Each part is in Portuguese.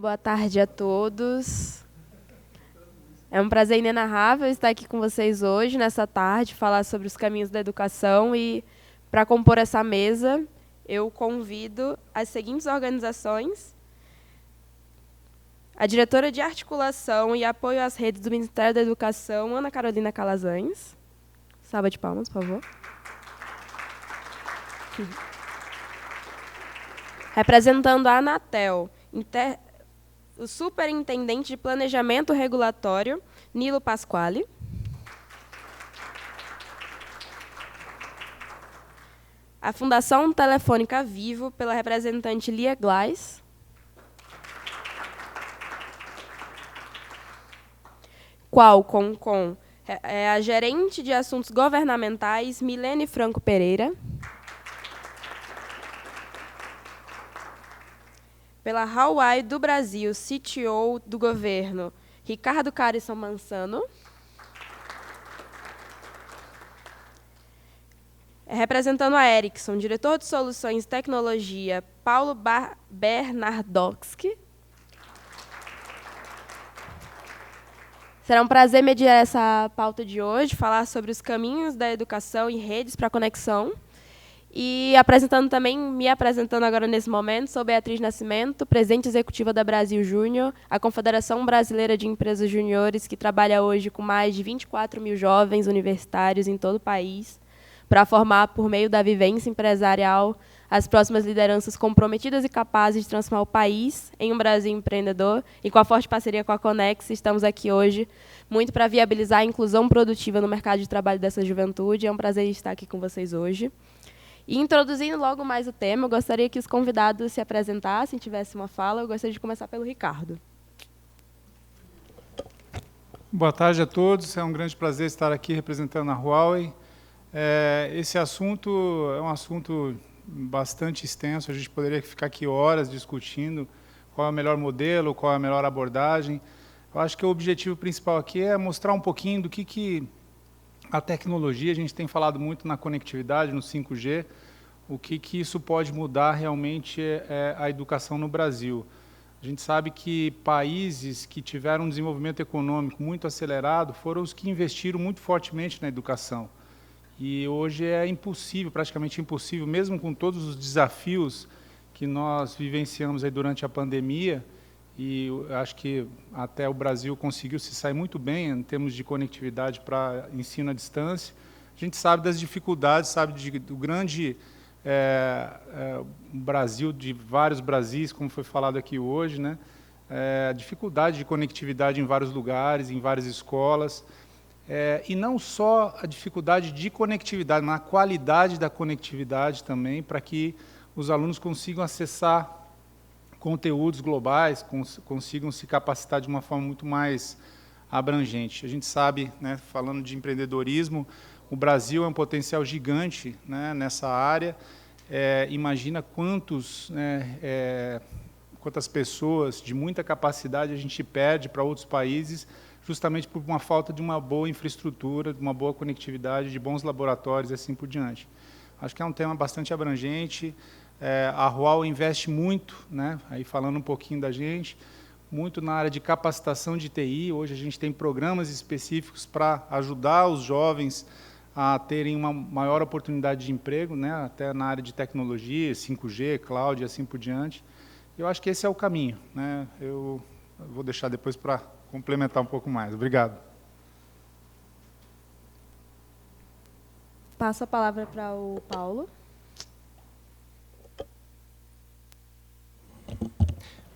boa tarde a todos. É um prazer inenarrável estar aqui com vocês hoje, nessa tarde, falar sobre os caminhos da educação. E, para compor essa mesa, eu convido as seguintes organizações: a diretora de articulação e apoio às redes do Ministério da Educação, Ana Carolina Calazans. Salva de palmas, por favor. Representando a Anatel, o superintendente de planejamento regulatório, Nilo Pasquale. A Fundação Telefônica Vivo, pela representante Lia Glais. Qualcomm, a gerente de assuntos governamentais, Milene Franco Pereira. Pela Huawei do Brasil, CTO do governo, Ricardo Carisson Mansano. Representando a Ericsson, diretor de soluções e tecnologia, Paulo Bernardowski. Será um prazer mediar essa pauta de hoje, falar sobre os caminhos da educação e redes para a conexão. E me apresentando agora nesse momento, sou Beatriz Nascimento, presidente executiva da Brasil Júnior, a Confederação Brasileira de Empresas Júniores, que trabalha hoje com mais de 24 mil jovens universitários em todo o país, para formar, por meio da vivência empresarial, as próximas lideranças comprometidas e capazes de transformar o país em um Brasil empreendedor. E com a forte parceria com a Conex, estamos aqui hoje muito para viabilizar a inclusão produtiva no mercado de trabalho dessa juventude. É um prazer estar aqui com vocês hoje. E, introduzindo logo mais o tema, eu gostaria que os convidados se apresentassem, tivessem uma fala. Eu gostaria de começar pelo Ricardo. Boa tarde a todos. É um grande prazer estar aqui representando a Huawei. Esse assunto é um assunto bastante extenso. A gente poderia ficar aqui horas discutindo qual é o melhor modelo, qual é a melhor abordagem. Eu acho que o objetivo principal aqui é mostrar um pouquinho do que a tecnologia, a gente tem falado muito na conectividade, no 5G, o que isso pode mudar realmente a educação no Brasil. A gente sabe que países que tiveram um desenvolvimento econômico muito acelerado foram os que investiram muito fortemente na educação. E hoje é impossível, praticamente impossível, mesmo com todos os desafios que nós vivenciamos aí durante a pandemia, e acho que até o Brasil conseguiu se sair muito bem em termos de conectividade para ensino à distância. A gente sabe das dificuldades, sabe do grande Brasil, de vários Brasis, como foi falado aqui hoje, né? A dificuldade de conectividade em vários lugares, em várias escolas. E não só a dificuldade de conectividade, mas a qualidade da conectividade também, para que os alunos consigam acessar conteúdos globais, consigam se capacitar de uma forma muito mais abrangente. A gente sabe, né, falando de empreendedorismo, o Brasil é um potencial gigante, né, nessa área. Imagina quantas pessoas de muita capacidade a gente perde para outros países, justamente por uma falta de uma boa infraestrutura, de uma boa conectividade, de bons laboratórios e assim por diante. Acho que é um tema bastante abrangente. A Huawei investe muito, né, aí falando um pouquinho da gente, muito na área de capacitação de TI. Hoje a gente tem programas específicos para ajudar os jovens a terem uma maior oportunidade de emprego, né, até na área de tecnologia, 5G, cloud e assim por diante. Eu acho que esse é o caminho, né? Eu vou deixar depois para complementar um pouco mais. Obrigado. Passo a palavra para o Paulo.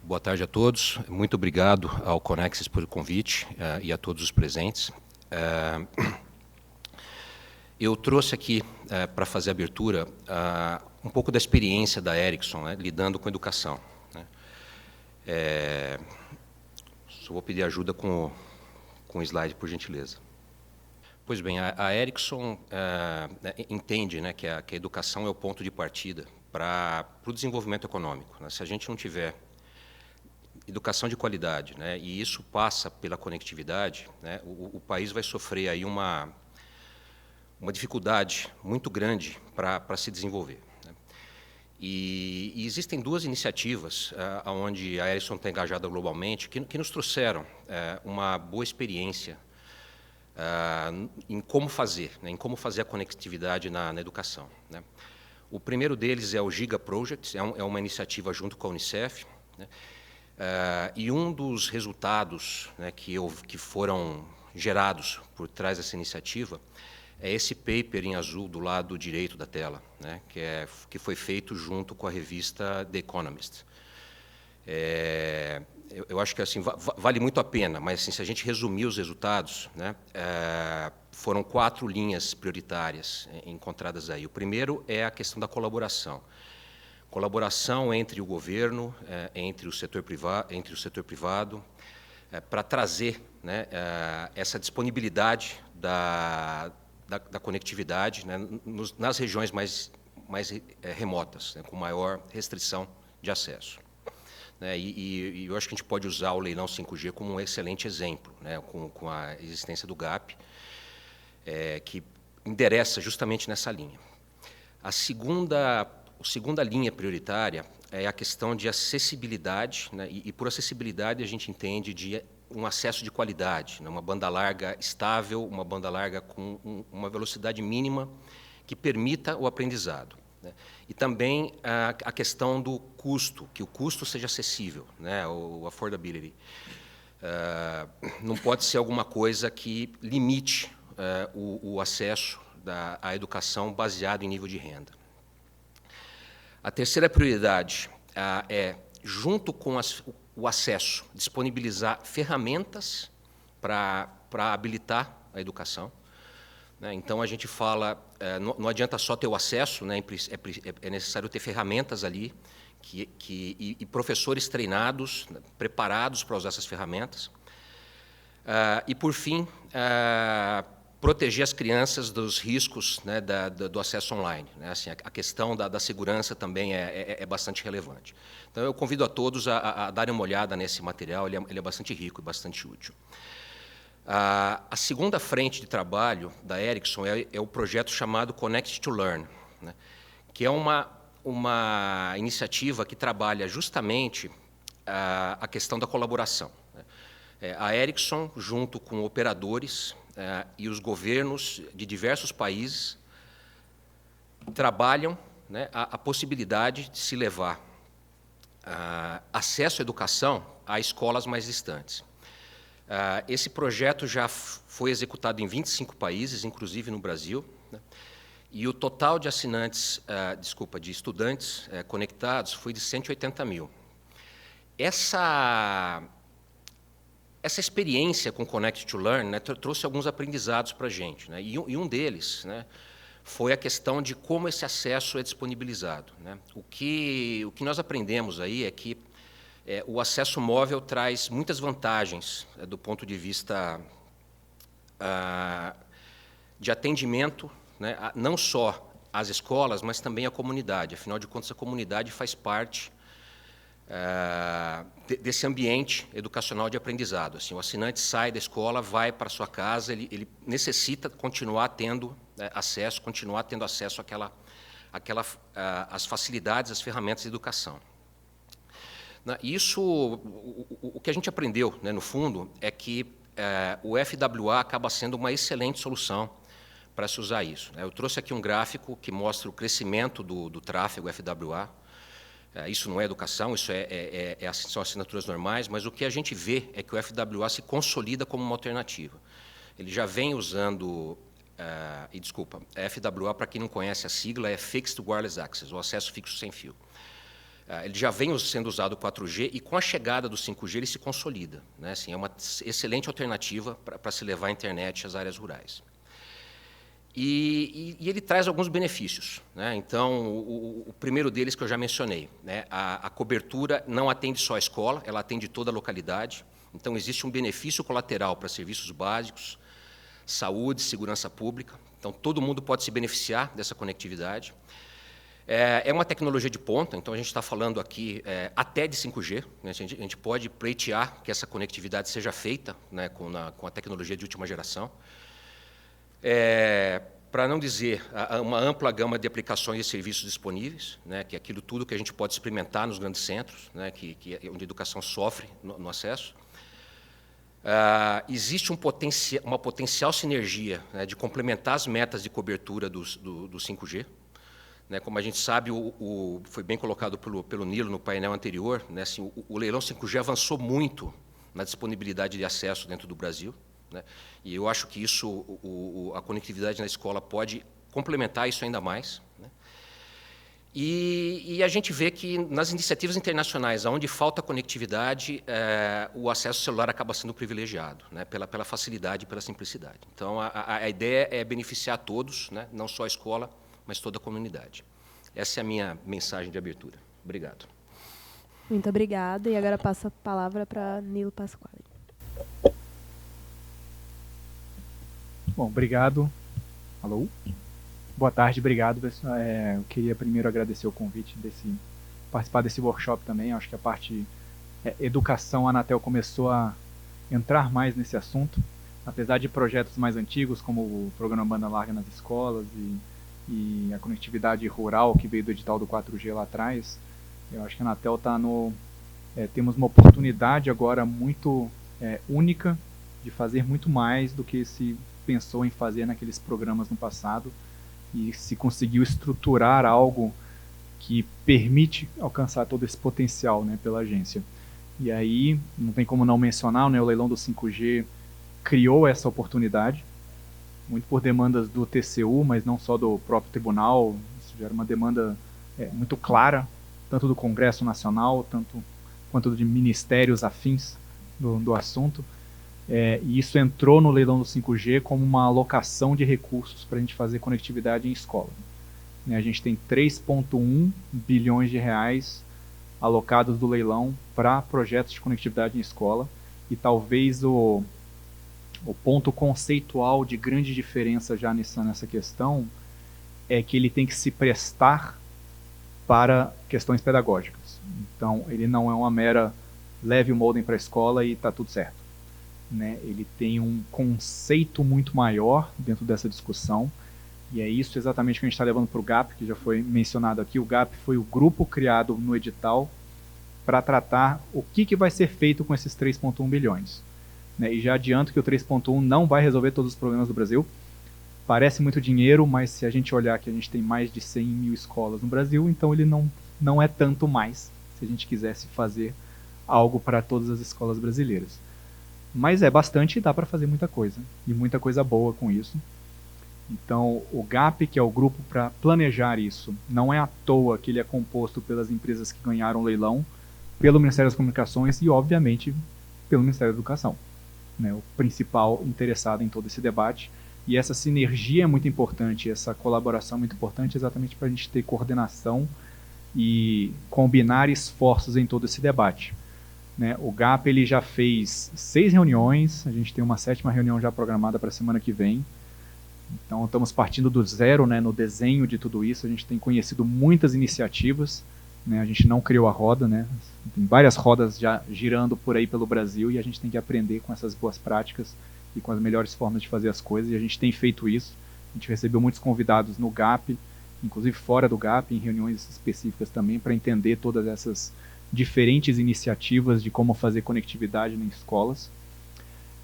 Boa tarde a todos. Muito obrigado ao Conexis pelo convite e a todos os presentes. Eu trouxe aqui, para fazer a abertura, um pouco da experiência da Ericsson, né, lidando com educação. Né. Só vou pedir ajuda com o slide, por gentileza. Pois bem, a Ericsson entende, né, que a educação é o ponto de partida para o desenvolvimento econômico. Né. Se a gente não tiver educação de qualidade, né, e isso passa pela conectividade, né, o país vai sofrer aí uma dificuldade muito grande para se desenvolver. Né. E existem duas iniciativas onde a Ericsson está engajada globalmente que nos trouxeram uma boa experiência em como fazer, né, em como fazer a conectividade na educação, né. O primeiro deles é o Giga Project, é uma iniciativa junto com a Unicef, né, e um dos resultados, né, que foram gerados por trás dessa iniciativa é esse paper em azul do lado direito da tela, né, que foi feito junto com a revista The Economist. Eu acho que assim, vale muito a pena, mas assim, se a gente resumir os resultados, né, foram 4 linhas prioritárias encontradas aí. O primeiro é a questão da colaboração. Colaboração entre o governo, entre o setor privado, para trazer, né, essa disponibilidade da conectividade, né, nas regiões mais remotas, né, com maior restrição de acesso. Né, e eu acho que a gente pode usar o leilão 5G como um excelente exemplo, né, com a existência do GAP, que endereça justamente nessa linha. A segunda linha prioritária é a questão de acessibilidade, né, e por acessibilidade a gente entende de um acesso de qualidade, né, uma banda larga estável, uma banda larga com uma velocidade mínima que permita o aprendizado, né. E também a questão do custo, que o custo seja acessível, né, o affordability. Não pode ser alguma coisa que limite o acesso à educação baseado em nível de renda. A terceira prioridade é, junto com o acesso, disponibilizar ferramentas para habilitar a educação, né. Então, a gente fala, não adianta só ter o acesso, né, é necessário ter ferramentas ali e professores treinados, né, preparados para usar essas ferramentas. E, por fim, proteger as crianças dos riscos, né, do acesso online, né. Assim, a questão da segurança também é bastante relevante. Então, eu convido a todos a darem uma olhada nesse material, ele é bastante rico e bastante útil. A segunda frente de trabalho da Ericsson é o projeto chamado Connect to Learn, né, que é uma iniciativa que trabalha justamente a questão da colaboração, né. A Ericsson, junto com operadores e os governos de diversos países, trabalham, né, a possibilidade de se levar acesso à educação a escolas mais distantes. Esse projeto já foi executado em 25 países, inclusive no Brasil, né, e o total de assinantes, de estudantes conectados foi de 180 mil. Essa experiência com Connect to Learn, né, trouxe alguns aprendizados para a gente, né, e um deles, né, foi a questão de como esse acesso é disponibilizado, né. O que nós aprendemos aí é que o acesso móvel traz muitas vantagens do ponto de vista de atendimento, né, não só às escolas, mas também à comunidade. Afinal de contas, a comunidade faz parte desse ambiente educacional de aprendizado. Assim, o assinante sai da escola, vai para a sua casa, ele necessita continuar tendo acesso às facilidades, às ferramentas de educação. Isso, o que a gente aprendeu, né, no fundo, é que o FWA acaba sendo uma excelente solução para se usar isso, né. Eu trouxe aqui um gráfico que mostra o crescimento do tráfego FWA. Isso não é educação, isso são assinaturas normais, mas o que a gente vê é que o FWA se consolida como uma alternativa. Ele já vem usando, FWA, para quem não conhece a sigla, é Fixed Wireless Access, o acesso fixo sem fio. Ele já vem sendo usado 4G e com a chegada do 5G ele se consolida, né? Assim, é uma excelente alternativa para se levar a internet às áreas rurais. E ele traz alguns benefícios, né? Então, o primeiro deles que eu já mencionei, né? A cobertura não atende só a escola, ela atende toda a localidade. Então, existe um benefício colateral para serviços básicos, saúde, segurança pública. Então, todo mundo pode se beneficiar dessa conectividade. É uma tecnologia de ponta, então a gente está falando aqui até de 5G. Né? A gente pode pleitear que essa conectividade seja feita, né, com a tecnologia de última geração. para não dizer uma ampla gama de aplicações e serviços disponíveis, né, que é aquilo tudo que a gente pode experimentar nos grandes centros, né, onde a educação sofre no acesso. Existe uma potencial sinergia, né, de complementar as metas de cobertura do 5G. Né, como a gente sabe, foi bem colocado pelo Nilo no painel anterior, né, assim, o leilão 5G avançou muito na disponibilidade de acesso dentro do Brasil. Né, e eu acho que a conectividade na escola pode complementar isso ainda mais. Né, e a gente vê que nas iniciativas internacionais, onde falta conectividade, o acesso celular acaba sendo privilegiado, né, pela facilidade e pela simplicidade. Então, a ideia é beneficiar todos, né, não só a escola, mas toda a comunidade. Essa é a minha mensagem de abertura. Obrigado. Muito obrigada. E agora passo a palavra para Nilo Pasquale. Bom, obrigado. Alô? Boa tarde, obrigado. Eu queria primeiro agradecer o convite participar desse workshop também. Acho que a parte educação, a Anatel começou a entrar mais nesse assunto, apesar de projetos mais antigos, como o programa Banda Larga nas escolas e a conectividade rural, que veio do edital do 4G lá atrás. Eu acho que a Anatel está temos uma oportunidade agora muito única de fazer muito mais do que se pensou em fazer naqueles programas no passado, e se conseguiu estruturar algo que permite alcançar todo esse potencial, né, pela agência. E aí, não tem como não mencionar, né, o leilão do 5G criou essa oportunidade, muito por demandas do TCU, mas não só do próprio tribunal. Isso já era uma demanda muito clara, tanto do Congresso Nacional, quanto de ministérios afins do assunto. E isso entrou no leilão do 5G como uma alocação de recursos para a gente fazer conectividade em escola. A gente tem 3,1 bilhões de reais alocados do leilão para projetos de conectividade em escola, e talvez o ponto conceitual de grande diferença já nessa questão é que ele tem que se prestar para questões pedagógicas. Então, ele não é uma mera leve o modem para a escola e está tudo certo. Né? Ele tem um conceito muito maior dentro dessa discussão, e é isso exatamente que a gente está levando para o GAP, que já foi mencionado aqui. O GAP foi o grupo criado no edital para tratar o que vai ser feito com esses 3,1 bilhões. Né? E já adianto que o 3,1 não vai resolver todos os problemas do Brasil. Parece muito dinheiro, mas se a gente olhar que a gente tem mais de 100 mil escolas no Brasil, então ele não é tanto mais, se a gente quisesse fazer algo para todas as escolas brasileiras. Mas é bastante e dá para fazer muita coisa, e muita coisa boa com isso. Então, o GAP, que é o grupo para planejar isso, não é à toa que ele é composto pelas empresas que ganharam o leilão, pelo Ministério das Comunicações e, obviamente, pelo Ministério da Educação, né, o principal interessado em todo esse debate. E essa sinergia é muito importante, essa colaboração é muito importante, exatamente para a gente ter coordenação e combinar esforços em todo esse debate. Né, o GAP ele já fez 6 reuniões, a gente tem uma 7ª reunião já programada para a semana que vem. Então, estamos partindo do zero, né, no desenho de tudo isso. A gente tem conhecido muitas iniciativas, né, a gente não criou a roda, né, tem várias rodas já girando por aí pelo Brasil, e a gente tem que aprender com essas boas práticas e com as melhores formas de fazer as coisas, e a gente tem feito isso. A gente recebeu muitos convidados no GAP, inclusive fora do GAP, em reuniões específicas também, para entender todas essas diferentes iniciativas de como fazer conectividade em escolas.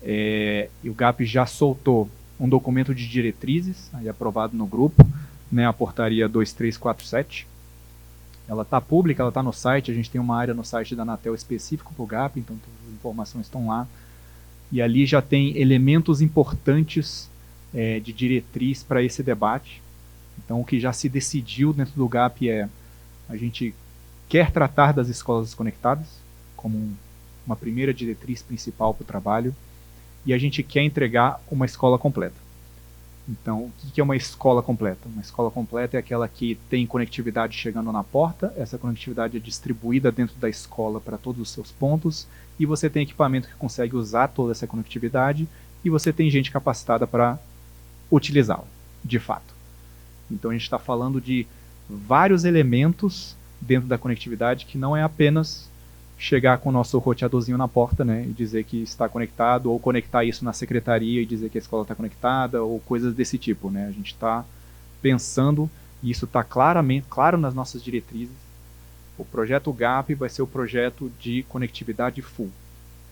E o GAP já soltou um documento de diretrizes, aí aprovado no grupo, né, a portaria 2347. Ela está pública, ela está no site, a gente tem uma área no site da Anatel específico para o GAP, então todas as informações estão lá. E ali já tem elementos importantes de diretriz para esse debate. Então, o que já se decidiu dentro do GAP é: a gente quer tratar das escolas desconectadas como uma primeira diretriz principal para o trabalho, e a gente quer entregar uma escola completa. Então, o que é uma escola completa? Uma escola completa é aquela que tem conectividade chegando na porta, essa conectividade é distribuída dentro da escola para todos os seus pontos, e você tem equipamento que consegue usar toda essa conectividade, e você tem gente capacitada para utilizá-la, de fato. Então, a gente está falando de vários elementos dentro da conectividade, que não é apenas chegar com o nosso roteadorzinho na porta, né, e dizer que está conectado, ou conectar isso na secretaria e dizer que a escola está conectada, ou coisas desse tipo, né. A gente está pensando, e isso está claro nas nossas diretrizes. O projeto GAP vai ser o projeto de conectividade full,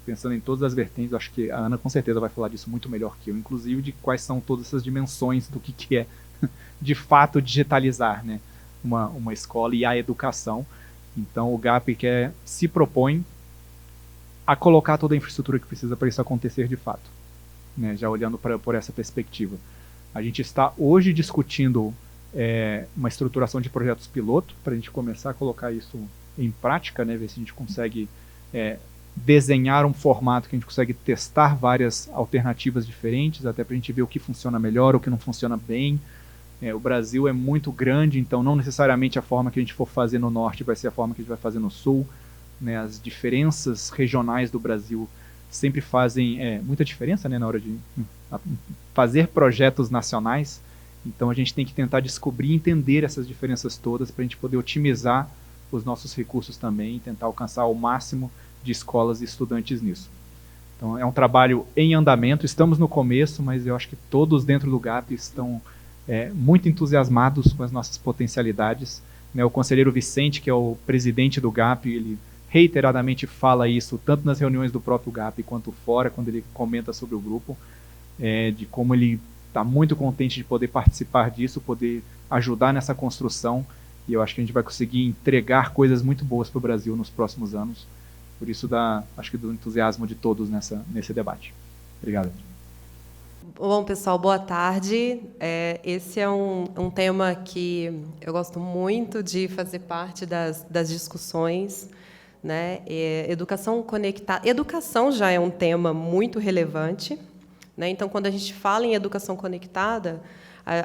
pensando em todas as vertentes. Acho que a Ana com certeza vai falar disso muito melhor que eu, inclusive de quais são todas essas dimensões do que é de fato digitalizar, né, uma escola e a educação. Então o GAP se propõe a colocar toda a infraestrutura que precisa para isso acontecer de fato, né, já olhando por essa perspectiva. A gente está hoje discutindo uma estruturação de projetos piloto para a gente começar a colocar isso em prática, né, ver se a gente consegue desenhar um formato que a gente consegue testar várias alternativas diferentes, até para a gente ver o que funciona melhor, o que não funciona bem. O Brasil é muito grande, então não necessariamente a forma que a gente for fazer no norte vai ser a forma que a gente vai fazer no sul, né? As diferenças regionais do Brasil sempre fazem muita diferença, né, na hora de fazer projetos nacionais. Então a gente tem que tentar descobrir e entender essas diferenças todas para a gente poder otimizar os nossos recursos também e tentar alcançar o máximo de escolas e estudantes nisso. Então é um trabalho em andamento, estamos no começo, mas eu acho que todos dentro do GAP estão muito entusiasmados com as nossas potencialidades, né? O conselheiro Vicente, que é o presidente do GAP, ele reiteradamente fala isso, tanto nas reuniões do próprio GAP quanto fora, quando ele comenta sobre o grupo, de como ele está muito contente de poder participar disso, poder ajudar nessa construção, e eu acho que a gente vai conseguir entregar coisas muito boas para o Brasil nos próximos anos. Por isso, acho que do entusiasmo de todos nesse debate. Obrigado. Bom, pessoal, boa tarde. Esse é um tema que eu gosto muito de fazer parte das discussões, né? Educação conectada. Educação já é um tema muito relevante, né? Então, quando a gente fala em educação conectada,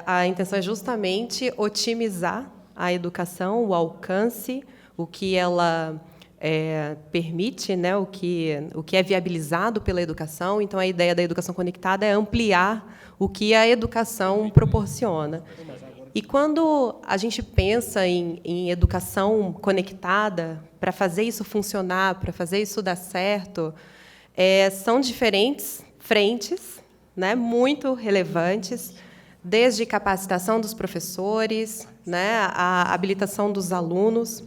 a intenção é justamente otimizar a educação, o alcance, o que ela permite, né, o que é viabilizado pela educação. Então, a ideia da educação conectada é ampliar o que a educação proporciona. E quando a gente pensa em educação conectada, para fazer isso funcionar, para fazer isso dar certo, são diferentes frentes, né, muito relevantes, desde capacitação dos professores, né, a habilitação dos alunos,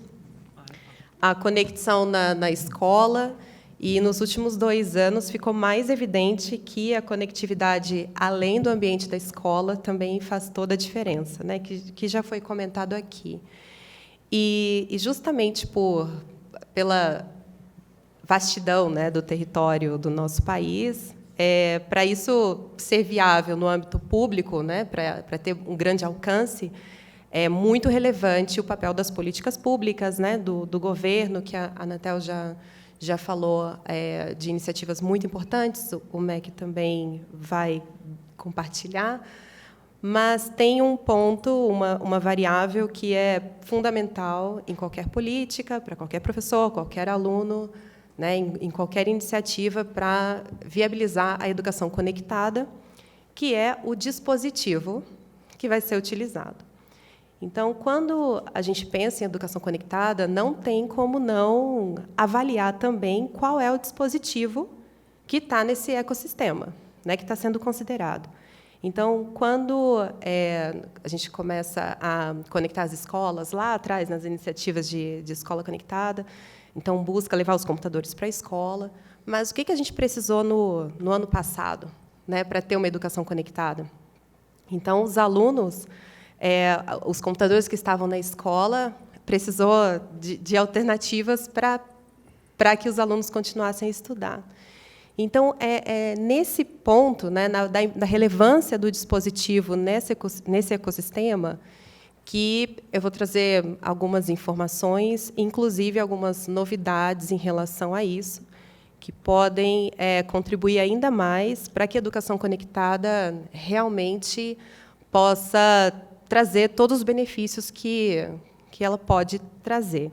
a conexão na escola, e nos últimos 2 anos ficou mais evidente que a conectividade além do ambiente da escola também faz toda a diferença, né? Que já foi comentado aqui. E justamente pela vastidão, né, do território do nosso país, para isso ser viável no âmbito público, né, para ter um grande alcance, é muito relevante o papel das políticas públicas, né, do governo, que a Anatel já falou de iniciativas muito importantes, o MEC também vai compartilhar, mas tem um ponto, uma variável que é fundamental em qualquer política, para qualquer professor, qualquer aluno, né, em qualquer iniciativa para viabilizar a educação conectada, que é o dispositivo que vai ser utilizado. Então, quando a gente pensa em educação conectada, não tem como não avaliar também qual é o dispositivo que está nesse ecossistema, né, que está sendo considerado. Então, quando a gente começa a conectar as escolas, lá atrás, nas iniciativas de escola conectada, então, busca levar os computadores para a escola. Mas o que a gente precisou no ano passado, né, para ter uma educação conectada? Então, os alunos... os computadores que estavam na escola precisou de alternativas para que os alunos continuassem a estudar. Então, nesse ponto, né, da relevância do dispositivo nesse ecossistema, que eu vou trazer algumas informações, inclusive algumas novidades em relação a isso, que podem contribuir ainda mais para que a educação conectada realmente possa trazer todos os benefícios que ela pode trazer,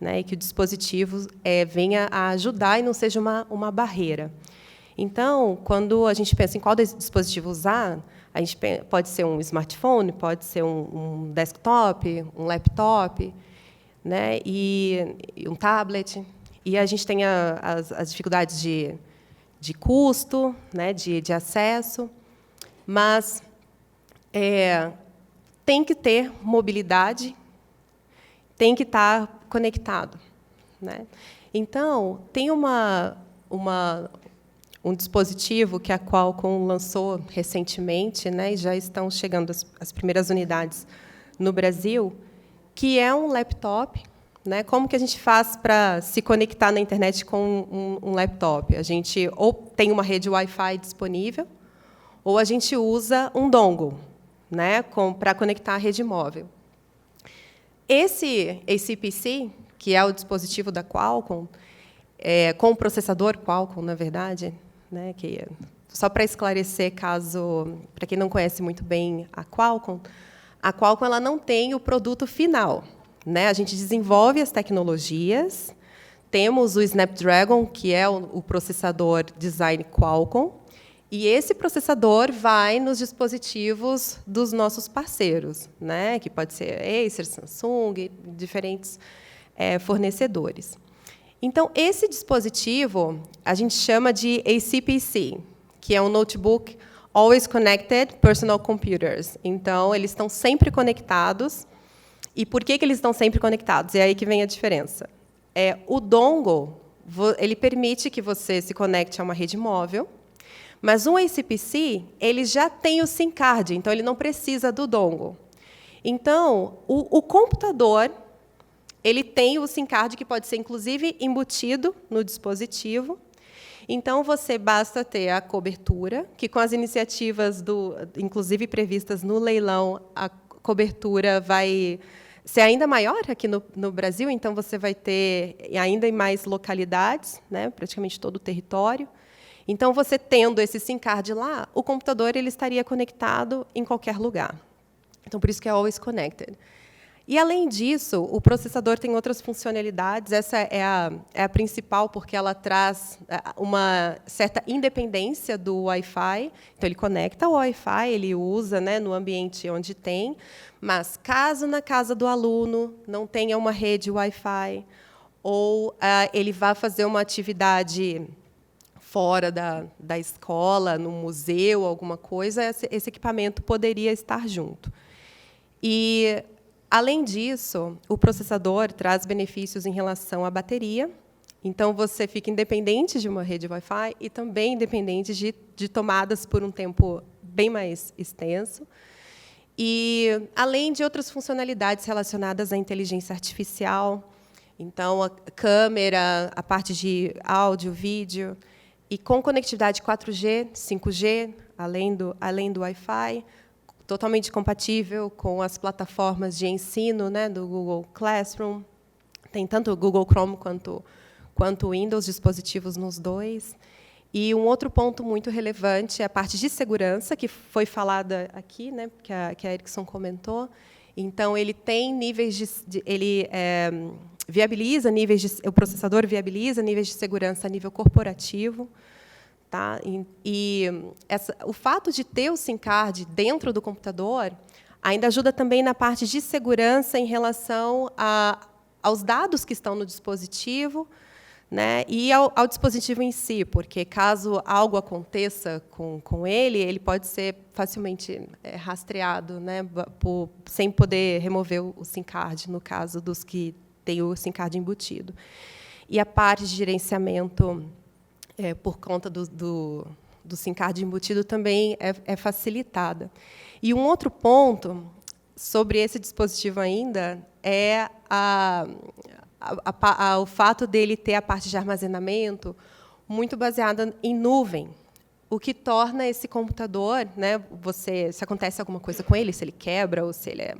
né? E que o dispositivo venha a ajudar e não seja uma barreira. Então, quando a gente pensa em qual dispositivo usar, a gente pode ser um smartphone, pode ser um desktop, um laptop, né? E um tablet. E a gente tem as dificuldades de custo, né, de acesso, mas tem que ter mobilidade, tem que estar conectado, né? Então, tem um dispositivo que a Qualcomm lançou recentemente, né, e já estão chegando as primeiras unidades no Brasil, que é um laptop, né? Como que a gente faz para se conectar na internet com um laptop? A gente ou tem uma rede Wi-Fi disponível, ou a gente usa um dongle, né, para conectar a rede móvel. Esse ACPC, que é o dispositivo da Qualcomm, com o processador Qualcomm, na verdade, né, que, só para esclarecer, para quem não conhece muito bem a Qualcomm ela não tem o produto final, né? A gente desenvolve as tecnologias, temos o Snapdragon, que é o processador design Qualcomm, e esse processador vai nos dispositivos dos nossos parceiros, né? Que pode ser Acer, Samsung, diferentes fornecedores. Então, esse dispositivo a gente chama de ACPC, que é um Notebook Always Connected Personal Computers. Então, eles estão sempre conectados. E por que eles estão sempre conectados? É aí que vem a diferença. O dongle ele permite que você se conecte a uma rede móvel, mas um ACPC ele já tem o SIM card, então ele não precisa do dongle. Então, o computador ele tem o SIM card que pode ser, inclusive, embutido no dispositivo. Então, você basta ter a cobertura, que com as iniciativas, inclusive previstas no leilão, a cobertura vai ser ainda maior aqui no Brasil, então você vai ter ainda em mais localidades, né, praticamente todo o território. Então, você tendo esse SIM card lá, o computador ele estaria conectado em qualquer lugar. Então, por isso que é Always Connected. E, além disso, o processador tem outras funcionalidades. Essa é a principal, porque ela traz uma certa independência do Wi-Fi. Então, ele conecta o Wi-Fi, ele usa, né, no ambiente onde tem, mas, caso na casa do aluno não tenha uma rede Wi-Fi, ou ele vá fazer uma atividade fora da escola, no museu, alguma coisa, esse equipamento poderia estar junto. E, além disso, o processador traz benefícios em relação à bateria. Então, você fica independente de uma rede Wi-Fi e também independente de tomadas por um tempo bem mais extenso. E, além de outras funcionalidades relacionadas à inteligência artificial, então, a câmera, a parte de áudio, vídeo, e com conectividade 4G, 5G, além do Wi-Fi, totalmente compatível com as plataformas de ensino, né, do Google Classroom. Tem tanto o Google Chrome quanto o Windows, dispositivos nos dois. E um outro ponto muito relevante é a parte de segurança, que foi falada aqui, né, que a Ericsson comentou. Então, ele tem níveis o processador viabiliza níveis de segurança a nível corporativo. Tá? O fato de ter o SIM card dentro do computador ainda ajuda também na parte de segurança em relação aos dados que estão no dispositivo, né, e ao dispositivo em si, porque, caso algo aconteça com ele pode ser facilmente rastreado, né, sem poder remover o SIM card, no caso dos que têm o SIM card embutido. E a parte de gerenciamento por conta do SIM card embutido também é facilitada. E um outro ponto sobre esse dispositivo ainda é o fato dele ter a parte de armazenamento muito baseada em nuvem, o que torna esse computador, né, se acontece alguma coisa com ele, se ele quebra ou se ele é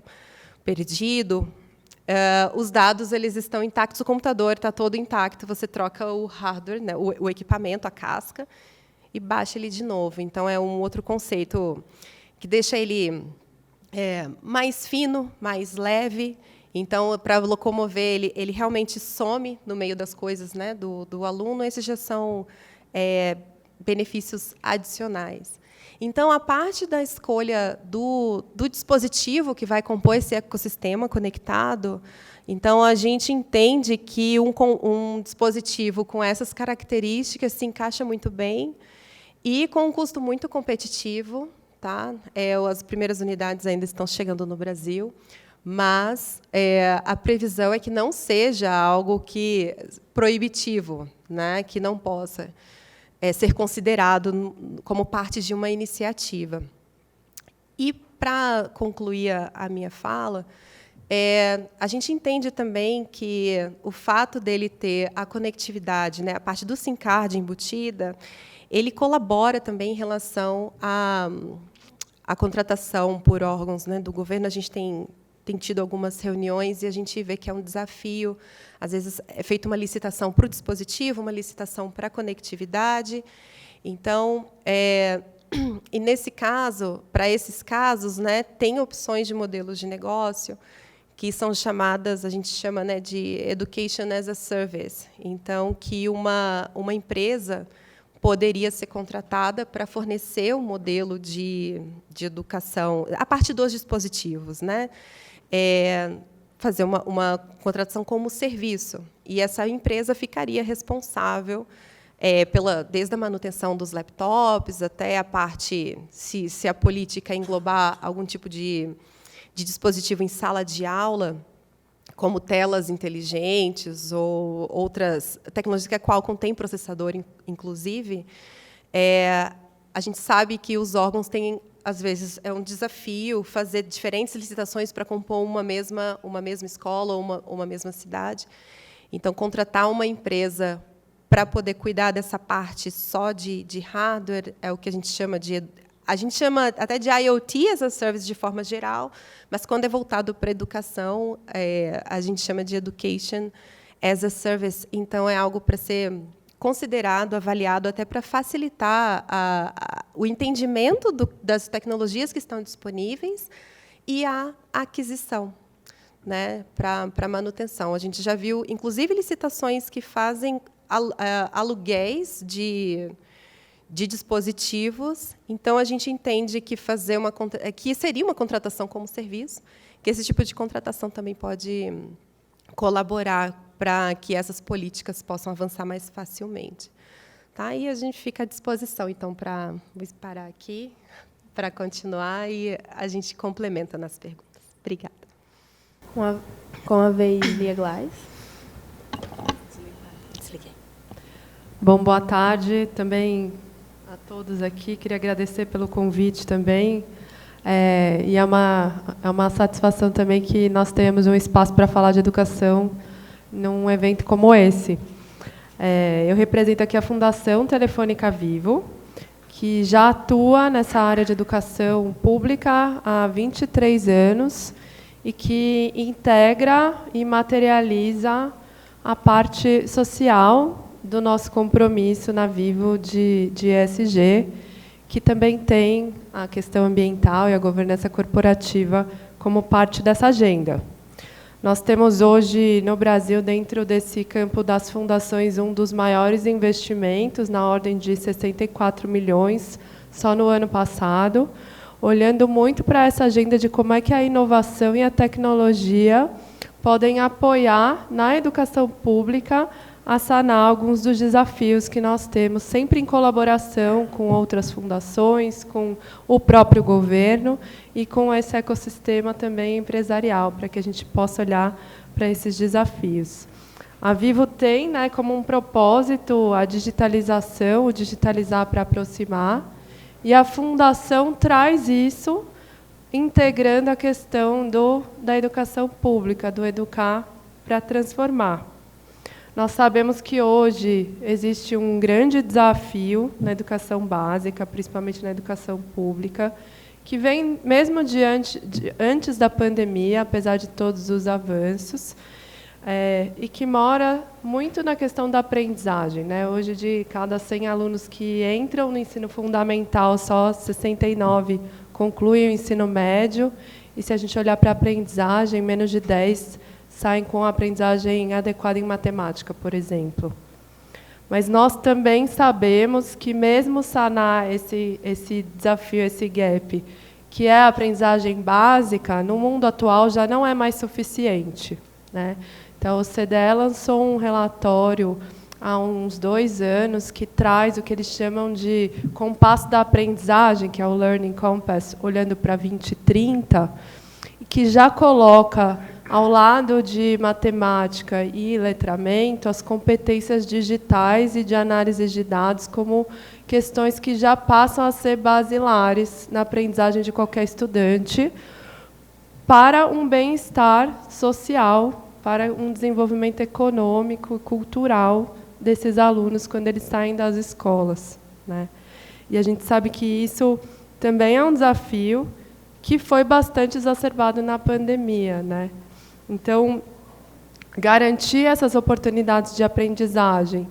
perdido, os dados eles estão intactos, o computador está todo intacto, você troca o hardware, né, o equipamento, a casca, e baixa ele de novo. Então, é um outro conceito que deixa ele mais fino, mais leve. Então, para locomover, ele realmente some no meio das coisas, né, do aluno. Esses já são benefícios adicionais. Então, a parte da escolha do dispositivo que vai compor esse ecossistema conectado, então, a gente entende que um dispositivo com essas características se encaixa muito bem e com um custo muito competitivo. Tá? As primeiras unidades ainda estão chegando no Brasil, mas a previsão é que não seja algo proibitivo, né? Que não possa ser considerado como parte de uma iniciativa. E, para concluir a minha fala, a gente entende também que o fato dele ter a conectividade, né, a parte do SIM card embutida, ele colabora também em relação à contratação por órgãos, né, do governo. A gente tem tido algumas reuniões e a gente vê que é um desafio. Às vezes, é feita uma licitação para o dispositivo, uma licitação para a conectividade. Então, e, nesse caso, para esses casos, né, tem opções de modelos de negócio que são chamadas, a gente chama, né, de Education as a Service. Então, que uma empresa poderia ser contratada para fornecer um modelo de educação, a partir dos dispositivos, né? Fazer uma contratação como serviço. E essa empresa ficaria responsável desde a manutenção dos laptops até a parte, se a política englobar algum tipo de dispositivo em sala de aula, como telas inteligentes ou outras tecnologias que a Qualcomm tem processador, inclusive, a gente sabe que os órgãos têm, às vezes, é um desafio fazer diferentes licitações para compor uma mesma escola ou uma mesma cidade. Então, contratar uma empresa para poder cuidar dessa parte só de hardware é o que a gente chama até de IoT as a Service de forma geral, mas, quando é voltado para a educação, a gente chama de Education as a Service. Então, é algo para ser considerado, avaliado, até para facilitar o entendimento das tecnologias que estão disponíveis e a aquisição, né, para manutenção. A gente já viu, inclusive, licitações que fazem aluguéis de dispositivos. Então, a gente entende que que seria uma contratação como serviço, que esse tipo de contratação também pode colaborar para que essas políticas possam avançar mais facilmente. Tá? E a gente fica à disposição, então, vou parar aqui para continuar e a gente complementa nas perguntas. Obrigada. Com a vez, Lia Glais. Desliguei. Bom, boa tarde também a todos aqui. Queria agradecer pelo convite também. E é uma satisfação também que nós tenhamos um espaço para falar de educação num evento como esse. Eu represento aqui a Fundação Telefônica Vivo, que já atua nessa área de educação pública há 23 anos e que integra e materializa a parte social do nosso compromisso na Vivo de ESG, que também tem a questão ambiental e a governança corporativa como parte dessa agenda. Nós temos hoje, no Brasil, dentro desse campo das fundações, um dos maiores investimentos, na ordem de 64 milhões, só no ano passado, olhando muito para essa agenda de como é que a inovação e a tecnologia podem apoiar na educação pública a sanar alguns dos desafios que nós temos, sempre em colaboração com outras fundações, com o próprio governo e com esse ecossistema também empresarial, para que a gente possa olhar para esses desafios. A Vivo tem, né, como um propósito a digitalização, o digitalizar para aproximar, e a Fundação traz isso, integrando a questão da educação pública, do educar para transformar. Nós sabemos que hoje existe um grande desafio na educação básica, principalmente na educação pública, que vem mesmo antes da pandemia, apesar de todos os avanços, e que mora muito na questão da aprendizagem, né? Hoje, de cada 100 alunos que entram no ensino fundamental, só 69 concluem o ensino médio, e, se a gente olhar para a aprendizagem, menos de 10 saem com a aprendizagem adequada em matemática, por exemplo. Mas nós também sabemos que, mesmo sanar esse desafio, esse gap, que é a aprendizagem básica, no mundo atual já não é mais suficiente, né? Então, o CDE lançou um relatório há uns 2 anos que traz o que eles chamam de compasso da aprendizagem, que é o Learning Compass, olhando para 2030, que já coloca, ao lado de matemática e letramento, as competências digitais e de análise de dados como questões que já passam a ser basilares na aprendizagem de qualquer estudante para um bem-estar social, para um desenvolvimento econômico e cultural desses alunos quando eles saem das escolas, né? E a gente sabe que isso também é um desafio que foi bastante exacerbado na pandemia, né? Então, garantir essas oportunidades de aprendizagem,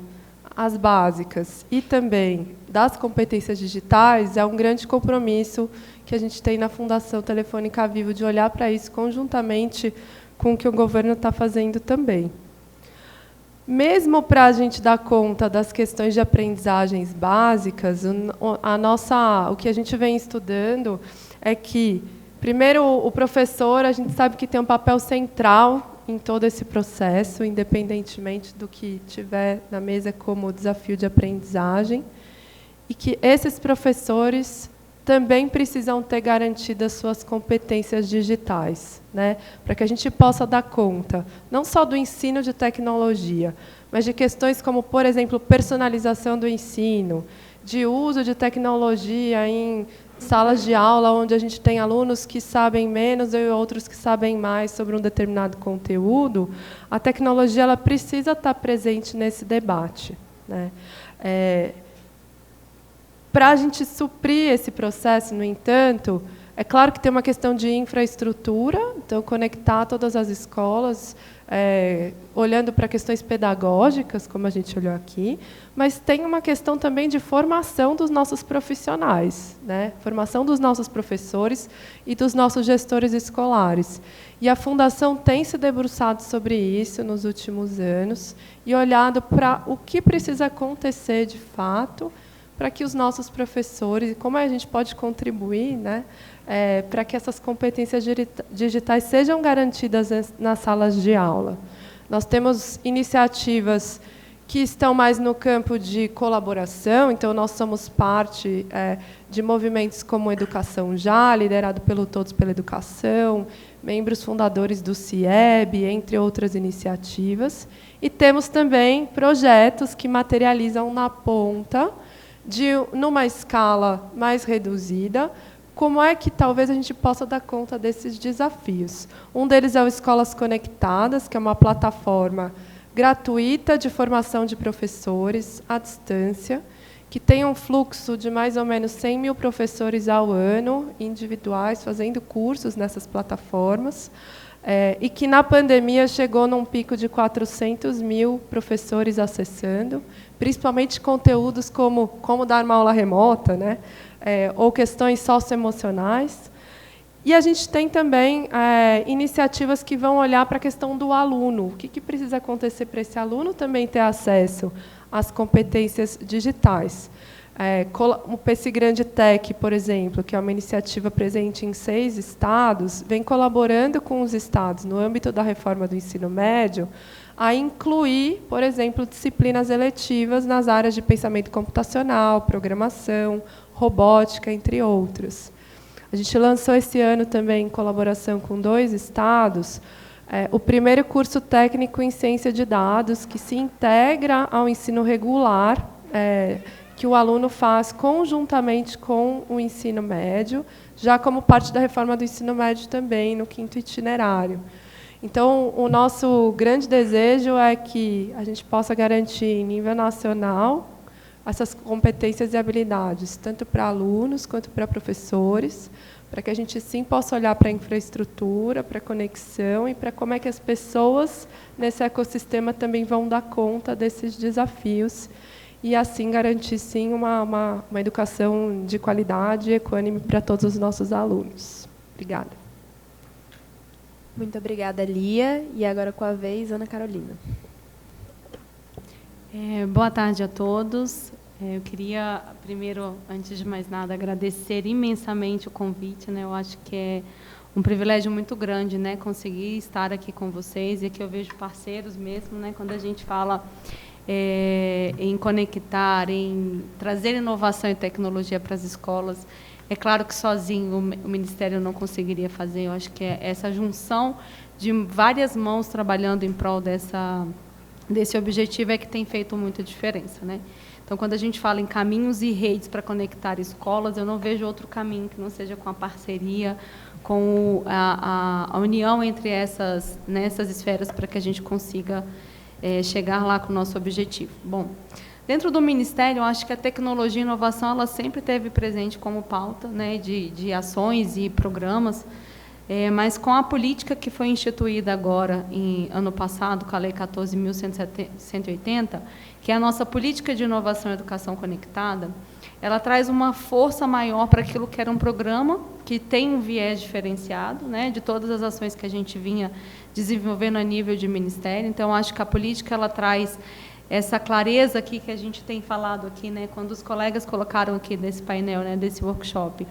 as básicas, e também das competências digitais, é um grande compromisso que a gente tem na Fundação Telefônica Vivo, de olhar para isso conjuntamente com o que o governo está fazendo também. Mesmo para a gente dar conta das questões de aprendizagens básicas, o que a gente vem estudando é que, primeiro, o professor, a gente sabe que tem um papel central em todo esse processo, independentemente do que tiver na mesa como desafio de aprendizagem, e que esses professores também precisam ter garantidas suas competências digitais, né, para que a gente possa dar conta, não só do ensino de tecnologia, mas de questões como, por exemplo, personalização do ensino, de uso de tecnologia em salas de aula onde a gente tem alunos que sabem menos e outros que sabem mais sobre um determinado conteúdo. A tecnologia ela precisa estar presente nesse debate, né? Para a gente suprir esse processo, no entanto, é claro que tem uma questão de infraestrutura, então conectar todas as escolas, olhando para questões pedagógicas, como a gente olhou aqui, mas tem uma questão também de formação dos nossos profissionais, né? Formação dos nossos professores e dos nossos gestores escolares. E a Fundação tem se debruçado sobre isso nos últimos anos e olhado para o que precisa acontecer de fato para que os nossos professores, como a gente pode contribuir, né, para que essas competências digitais sejam garantidas nas salas de aula. Nós temos iniciativas que estão mais no campo de colaboração, então nós somos parte de movimentos como Educação Já, liderado pelo Todos pela Educação, membros fundadores do CIEB, entre outras iniciativas, e temos também projetos que materializam na ponta, numa escala mais reduzida, como é que talvez a gente possa dar conta desses desafios. Um deles é o Escolas Conectadas, que é uma plataforma gratuita de formação de professores à distância, que tem um fluxo de mais ou menos 100 mil professores ao ano, individuais, fazendo cursos nessas plataformas, e que, na pandemia, chegou num pico de 400 mil professores acessando, principalmente conteúdos como dar uma aula remota, né? Ou questões socioemocionais. E a gente tem também iniciativas que vão olhar para a questão do aluno. O que precisa acontecer para esse aluno também ter acesso às competências digitais. O PC Grande Tech, por exemplo, que é uma iniciativa presente em 6 estados, vem colaborando com os estados, no âmbito da reforma do ensino médio, a incluir, por exemplo, disciplinas eletivas nas áreas de pensamento computacional, programação, robótica, entre outros. A gente lançou esse ano também, em colaboração com 2 estados, o primeiro curso técnico em ciência de dados, que se integra ao ensino regular, que o aluno faz conjuntamente com o ensino médio, já como parte da reforma do ensino médio também, no 5º itinerário. Então, o nosso grande desejo é que a gente possa garantir, em nível nacional, essas competências e habilidades, tanto para alunos quanto para professores, para que a gente, sim, possa olhar para a infraestrutura, para a conexão e para como é que as pessoas nesse ecossistema também vão dar conta desses desafios e, assim, garantir, sim, uma educação de qualidade e equânime para todos os nossos alunos. Obrigada. Muito obrigada, Lia. E agora, com a vez, Ana Carolina. Boa tarde a todos. Eu queria, primeiro, antes de mais nada, agradecer imensamente o convite, né? Eu acho que é um privilégio muito grande, né, conseguir estar aqui com vocês, e aqui eu vejo parceiros mesmo, né, quando a gente fala em conectar, em trazer inovação e tecnologia para as escolas. É claro que sozinho o Ministério não conseguiria fazer. Eu acho que é essa junção de várias mãos trabalhando em prol desse objetivo é que tem feito muita diferença, né? Então, quando a gente fala em caminhos e redes para conectar escolas, eu não vejo outro caminho que não seja com a parceria, com a união entre essas esferas, para que a gente consiga chegar lá com o nosso objetivo. Bom, dentro do Ministério, eu acho que a tecnologia e inovação ela sempre esteve presente como pauta, né, de ações e programas, mas com a política que foi instituída agora, ano passado, com a Lei 14.180, que é a nossa política de inovação e educação conectada, ela traz uma força maior para aquilo que era um programa que tem um viés diferenciado, né, de todas as ações que a gente vinha desenvolvendo a nível de ministério. Então, acho que a política ela traz essa clareza aqui que a gente tem falado aqui, né, quando os colegas colocaram aqui desse painel, né, desse workshop.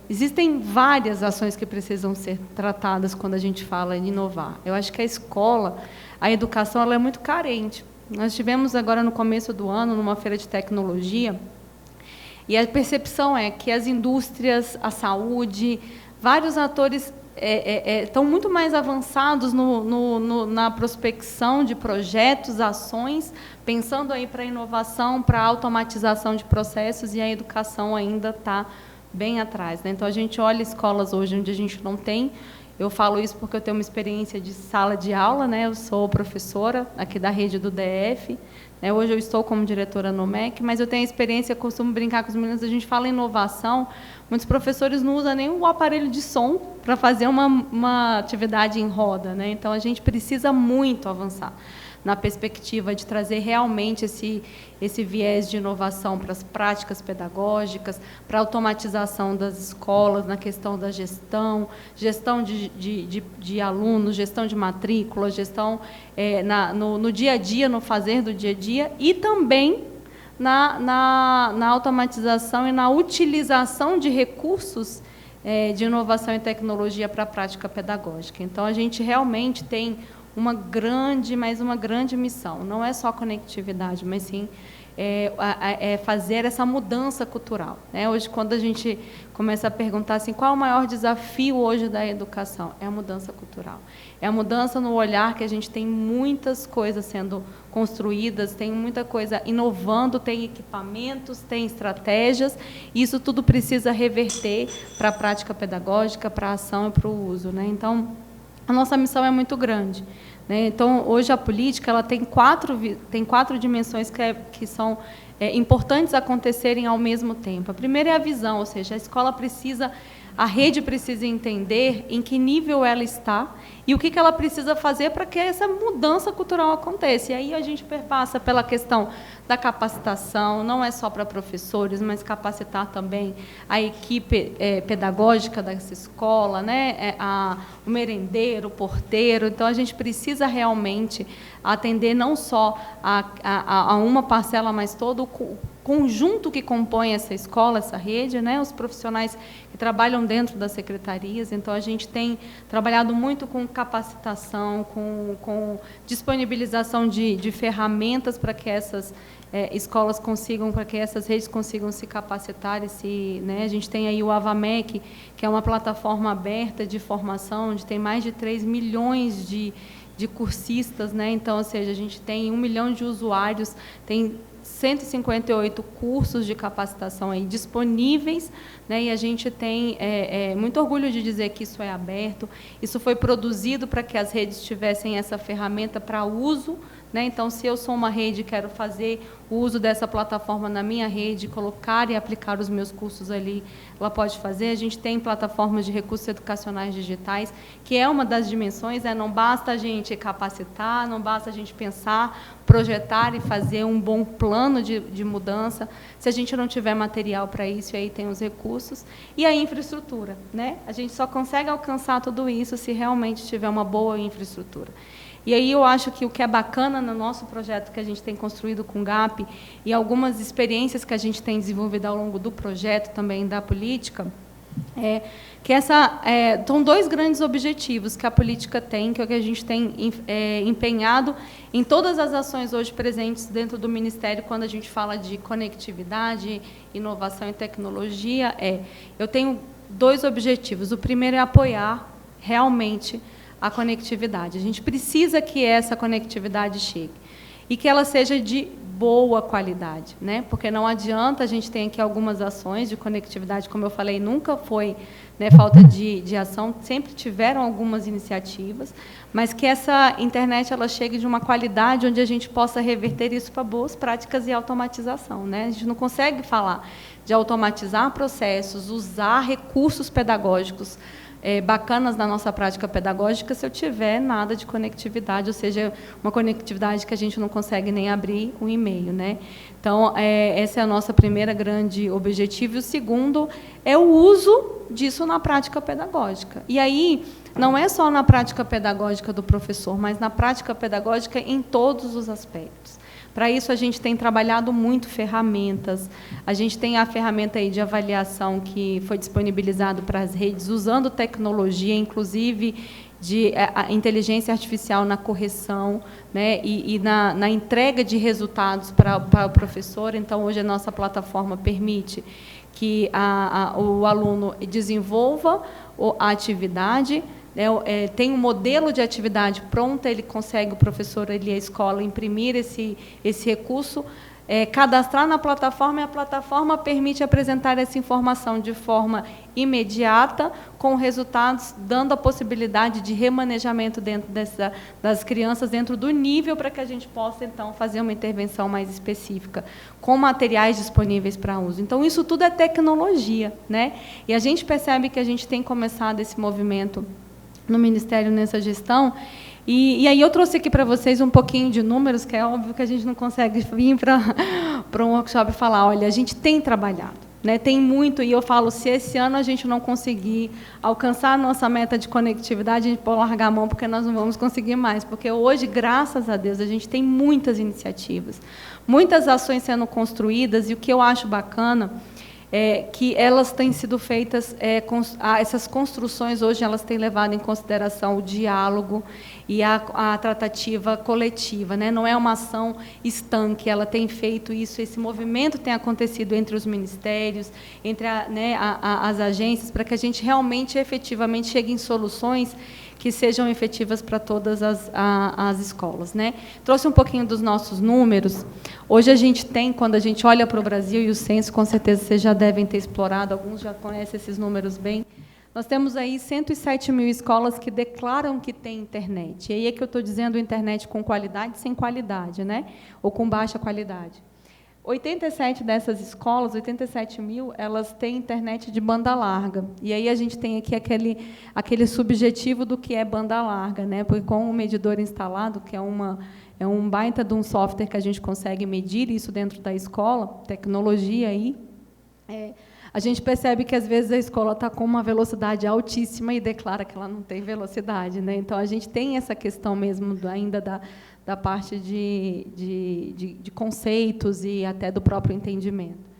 Existem várias ações que precisam ser tratadas quando a gente fala em inovar. Eu acho que a escola, a educação, ela é muito carente. Nós tivemos agora no começo do ano, numa feira de tecnologia, e a percepção é que as indústrias, a saúde, vários atores estão muito mais avançados na prospecção de projetos, ações, pensando aí para a inovação, para a automatização de processos, e a educação ainda está bem atrás, né? Então, a gente olha escolas hoje onde a gente não tem. Eu falo isso porque eu tenho uma experiência de sala de aula, né? Eu sou professora aqui da rede do DF, né? Hoje eu estou como diretora no MEC, mas eu tenho experiência, costumo brincar com os meninos, a gente fala em inovação, muitos professores não usam nem o aparelho de som para fazer uma atividade em roda, né? Então, a gente precisa muito avançar na perspectiva de trazer realmente esse viés de inovação para as práticas pedagógicas, para a automatização das escolas, na questão da gestão de alunos, gestão de matrícula, gestão no dia a dia, no fazer do dia a dia, e também na automatização e na utilização de recursos de inovação e tecnologia para a prática pedagógica. Então, a gente realmente tem uma grande missão. Não é só conectividade, mas sim fazer essa mudança cultural, né? Hoje, quando a gente começa a perguntar assim, qual é o maior desafio hoje da educação? É a mudança cultural. É a mudança no olhar, que a gente tem muitas coisas sendo construídas, tem muita coisa inovando, tem equipamentos, tem estratégias, e isso tudo precisa reverter para a prática pedagógica, para a ação e para o uso, né? Então, a nossa missão é muito grande, né? Então, hoje a política ela tem quatro dimensões que são importantes acontecerem ao mesmo tempo. A primeira é a visão, ou seja, a rede precisa entender em que nível ela está e o que ela precisa fazer para que essa mudança cultural aconteça. E aí a gente perpassa pela questão da capacitação, não é só para professores, mas capacitar também a equipe pedagógica dessa escola, né? O merendeiro, o porteiro. Então, a gente precisa realmente atender não só a uma parcela, mas todo o conjunto que compõe essa escola, essa rede, né? Os profissionais que trabalham dentro das secretarias. Então, a gente tem trabalhado muito com capacitação, com disponibilização de ferramentas para que essas escolas consigam, para que essas redes consigam se capacitar. A gente tem aí o AvaMec, que é uma plataforma aberta de formação, onde tem mais de 3 milhões de cursistas, né? Então, ou seja, a gente tem 1 milhão de usuários, tem 158 cursos de capacitação aí disponíveis, né? E a gente tem muito orgulho de dizer que isso é aberto. Isso foi produzido para que as redes tivessem essa ferramenta para uso, né? Então, se eu sou uma rede e quero fazer o uso dessa plataforma na minha rede, colocar e aplicar os meus cursos ali, ela pode fazer. A gente tem plataformas de recursos educacionais digitais, que é uma das dimensões, não basta a gente capacitar, não basta a gente pensar, projetar e fazer um bom plano de mudança, se a gente não tiver material para isso, e aí tem os recursos, e a infraestrutura, né? A gente só consegue alcançar tudo isso se realmente tiver uma boa infraestrutura. E aí eu acho que o que é bacana no nosso projeto que a gente tem construído com o GAP e algumas experiências que a gente tem desenvolvido ao longo do projeto também da política, que são 2 grandes objetivos que a política tem, que é o que a gente tem empenhado em todas as ações hoje presentes dentro do Ministério, quando a gente fala de conectividade, inovação e tecnologia. Eu tenho 2 objetivos. O primeiro é apoiar realmente a conectividade. A gente precisa que essa conectividade chegue e que ela seja de boa qualidade, né? Porque não adianta, a gente tem aqui algumas ações de conectividade, como eu falei, nunca foi, né, falta de ação, sempre tiveram algumas iniciativas, mas que essa internet ela chegue de uma qualidade onde a gente possa reverter isso para boas práticas e automatização, né? A gente não consegue falar de automatizar processos, usar recursos pedagógicos bacanas na nossa prática pedagógica se eu tiver nada de conectividade, ou seja, uma conectividade que a gente não consegue nem abrir um e-mail, né? Então, essa é a nossa primeira grande objetivo. E o segundo é o uso disso na prática pedagógica. E aí, não é só na prática pedagógica do professor, mas na prática pedagógica em todos os aspectos. Para isso, a gente tem trabalhado muito ferramentas. A gente tem a ferramenta aí de avaliação que foi disponibilizado para as redes, usando tecnologia, inclusive de inteligência artificial na correção, né, e na entrega de resultados para o professor. Então, hoje, a nossa plataforma permite que o aluno desenvolva a atividade, tem um modelo de atividade pronta, ele consegue, o professor, a escola, imprimir esse recurso, cadastrar na plataforma, e a plataforma permite apresentar essa informação de forma imediata, com resultados, dando a possibilidade de remanejamento dentro das crianças, dentro do nível, para que a gente possa, então, fazer uma intervenção mais específica, com materiais disponíveis para uso. Então, isso tudo é tecnologia, né? E a gente percebe que a gente tem começado esse movimento no Ministério nessa gestão, e aí eu trouxe aqui para vocês um pouquinho de números, que é óbvio que a gente não consegue vir para um workshop e falar, olha, a gente tem trabalhado, né, tem muito, e eu falo, se esse ano a gente não conseguir alcançar a nossa meta de conectividade, a gente pode largar a mão, porque nós não vamos conseguir mais, porque hoje, graças a Deus, a gente tem muitas iniciativas, muitas ações sendo construídas, e o que eu acho bacana que elas têm sido feitas, essas construções hoje elas têm levado em consideração o diálogo e a tratativa coletiva, né? Não é uma ação estanque, ela tem feito isso, esse movimento tem acontecido entre os ministérios, entre as agências, para que a gente realmente, efetivamente, chegue em soluções que sejam efetivas para todas as escolas, né? Trouxe um pouquinho dos nossos números. Hoje a gente tem, quando a gente olha para o Brasil, e o censo, com certeza, vocês já devem ter explorado, alguns já conhecem esses números bem, nós temos aí 107 mil escolas que declaram que têm internet. E aí é que eu estou dizendo internet com qualidade, sem qualidade, né? Ou com baixa qualidade. 87 dessas escolas, 87 mil, elas têm internet de banda larga. E aí a gente tem aqui aquele subjetivo do que é banda larga, né? Porque com o medidor instalado, que é um baita de um software que a gente consegue medir isso dentro da escola, tecnologia aí, a gente percebe que, às vezes, a escola está com uma velocidade altíssima e declara que ela não tem velocidade, né? Então, a gente tem essa questão mesmo ainda da parte de conceitos e até do próprio entendimento.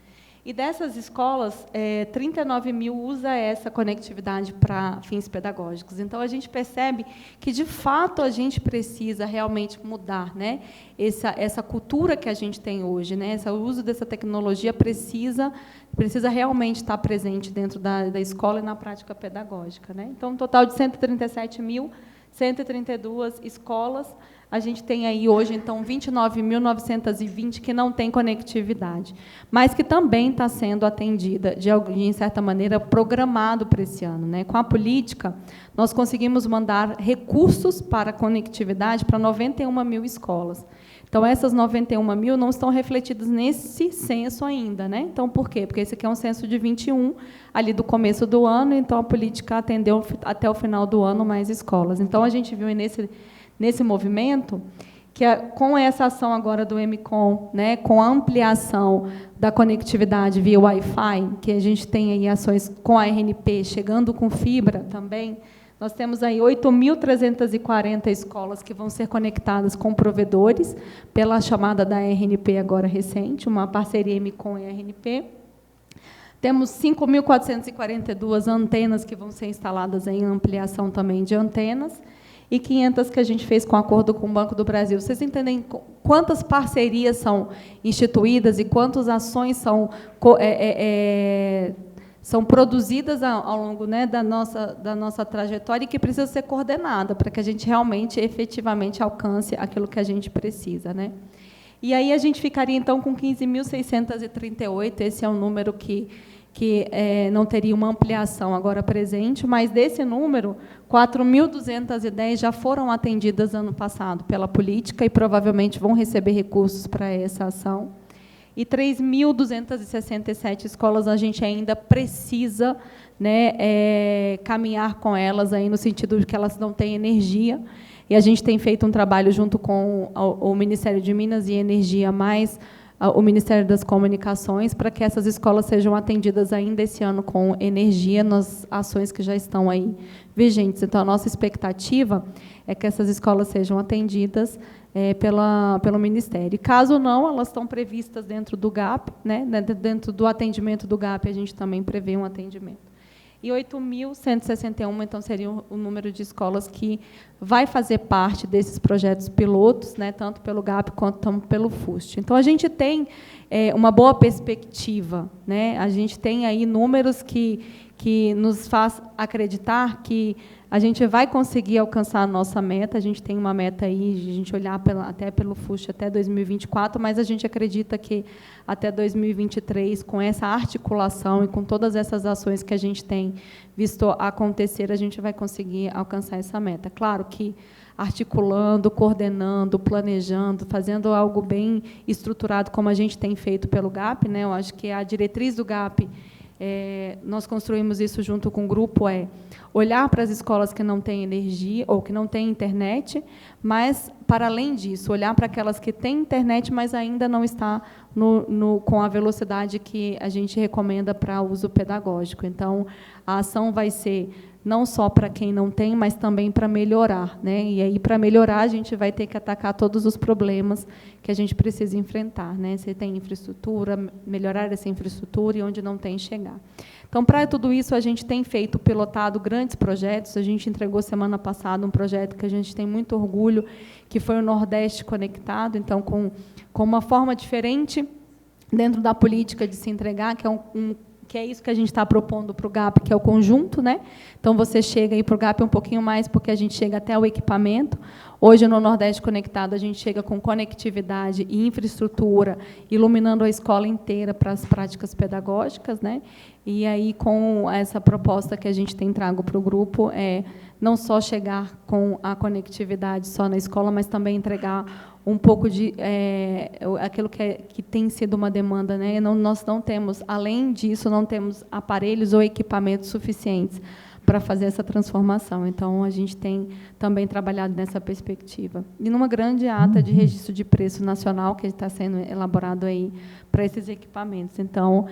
E dessas escolas, 39 mil usa essa conectividade para fins pedagógicos. Então, a gente percebe que, de fato, a gente precisa realmente mudar, né? Essa cultura que a gente tem hoje, né? O uso dessa tecnologia precisa realmente estar presente dentro da escola e na prática pedagógica, né? Então, um total de 137.132 escolas. A gente tem aí hoje, então, 29.920 que não têm conectividade, mas que também está sendo atendida, de certa maneira, programado para esse ano, né? Com a política, nós conseguimos mandar recursos para conectividade para 91 mil escolas. Então, essas 91 mil não estão refletidas nesse censo ainda, né? Então, por quê? Porque esse aqui é um censo de 21, ali do começo do ano, então a política atendeu até o final do ano mais escolas. Então, a gente viu nesse movimento, que com essa ação agora do MCOM, né, com a ampliação da conectividade via Wi-Fi, que a gente tem aí ações com a RNP, chegando com fibra também, Nós temos aí 8.340 escolas que vão ser conectadas com provedores, pela chamada da RNP agora recente, uma parceria MCOM e RNP. Temos 5.442 antenas que vão ser instaladas em ampliação também de antenas, e 500 que a gente fez com acordo com o Banco do Brasil. Vocês entendem quantas parcerias são instituídas e quantas ações são produzidas ao longo, né, da nossa trajetória e que precisa ser coordenada para que a gente realmente, efetivamente, alcance aquilo que a gente precisa, né? E aí a gente ficaria, então, com 15.638, esse é um número que não teria uma ampliação agora presente, mas desse número, 4.210 já foram atendidas ano passado pela política e provavelmente vão receber recursos para essa ação. E 3.267 escolas a gente ainda precisa, né, caminhar com elas aí no sentido de que elas não têm energia. E a gente tem feito um trabalho junto com o Ministério de Minas e Energia, mais o Ministério das Comunicações, para que essas escolas sejam atendidas ainda esse ano com energia nas ações que já estão aí vigentes. Então, a nossa expectativa é que essas escolas sejam atendidas pelo Ministério. E, caso não, elas estão previstas dentro do GAP, né? Dentro do atendimento do GAP, a gente também prevê um atendimento. E 8.161, então, seria o número de escolas que vai fazer parte desses projetos pilotos, né, tanto pelo GAP quanto pelo FUST. Então, a gente tem uma boa perspectiva, né? A gente tem aí números que nos faz acreditar que a gente vai conseguir alcançar a nossa meta. A gente tem uma meta aí, de a gente olhar até pelo FUST até 2024, mas a gente acredita que até 2023, com essa articulação e com todas essas ações que a gente tem visto acontecer, a gente vai conseguir alcançar essa meta. Claro que articulando, coordenando, planejando, fazendo algo bem estruturado, como a gente tem feito pelo GAP, né? Eu acho que a diretriz do GAP, nós construímos isso junto com o grupo, olhar para as escolas que não têm energia ou que não têm internet, mas, para além disso, olhar para aquelas que têm internet, mas ainda não está com a velocidade que a gente recomenda para uso pedagógico. Então, a ação vai ser não só para quem não tem, mas também para melhorar, né? E aí, para melhorar, a gente vai ter que atacar todos os problemas que a gente precisa enfrentar, né? Se tem infraestrutura, melhorar essa infraestrutura, e onde não tem, chegar. Então, para tudo isso, a gente tem pilotado grandes projetos. A gente entregou semana passada um projeto que a gente tem muito orgulho, que foi o Nordeste Conectado, então, com uma forma diferente dentro da política de se entregar, que é isso que a gente está propondo para o GAP, que é o conjunto, né? Então, você chega aí para o GAP um pouquinho mais, porque a gente chega até o equipamento. Hoje, no Nordeste Conectado, a gente chega com conectividade e infraestrutura, iluminando a escola inteira para as práticas pedagógicas, né? E aí, com essa proposta que a gente tem trago para o grupo, não só chegar com a conectividade só na escola, mas também entregar um pouco de aquilo que tem sido uma demanda, né? Nós não temos, além disso, não temos aparelhos ou equipamentos suficientes para fazer essa transformação. Então, a gente tem também trabalhado nessa perspectiva. E numa grande ata de registro de preço nacional que está sendo elaborado aí para esses equipamentos. Então,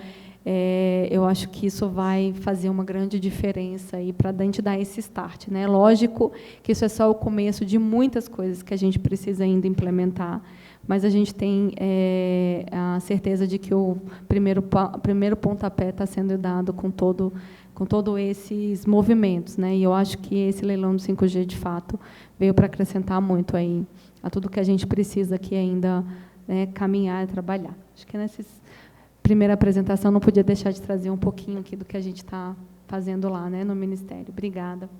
eu acho que isso vai fazer uma grande diferença aí para a gente dar esse start, né? Lógico que isso é só o começo de muitas coisas que a gente precisa ainda implementar, mas a gente tem a certeza de que o primeiro pontapé está sendo dado com todos esses movimentos, né? E eu acho que esse leilão do 5G, de fato, veio para acrescentar muito aí a tudo que a gente precisa aqui ainda, né, caminhar e trabalhar. Acho que nessa primeira apresentação não podia deixar de trazer um pouquinho aqui do que a gente está fazendo lá, né, no Ministério. Obrigada.